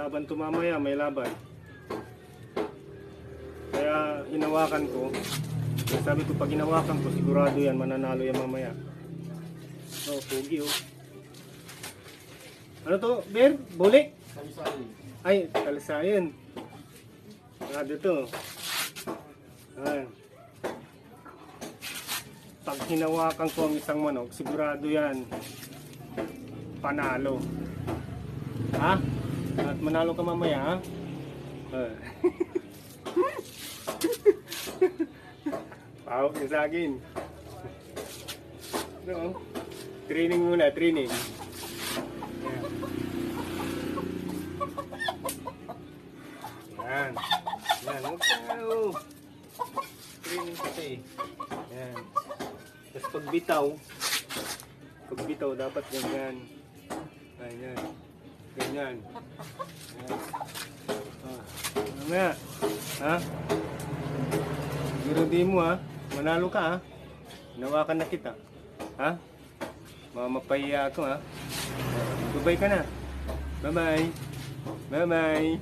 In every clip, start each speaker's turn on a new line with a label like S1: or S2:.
S1: laban to mamaya, may laban. Kaya hinawakan ko. Sabi ko, pag hinawakan ko, sigurado yan, mananalo yan mamaya. Oh, pugi oh. Ano to, Ber? Bulik?
S2: Kalisali.
S1: Ay, kalisayan. Ano to? Ayan. Pag hinawakan ko ang isang manok, sigurado yan, panalo. Ha? At manalo ka mamaya, ha? Pawag niya sa akin. No? Training muna, training. Yan. Yan. Huwag ka, oh. Training kasi. Yan. Tapos pagbitaw, dapat ganyan. Ganyan. Ganyan. Yan. Ano nga? Ha? Girudi mo ha? Manalo ka ha? Hinawakan na kita. Ha? Mamapahiya ako ha? Goodbye ka na. Bye-bye. Bye-bye.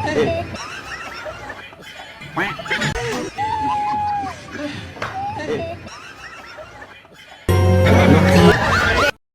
S1: Hey!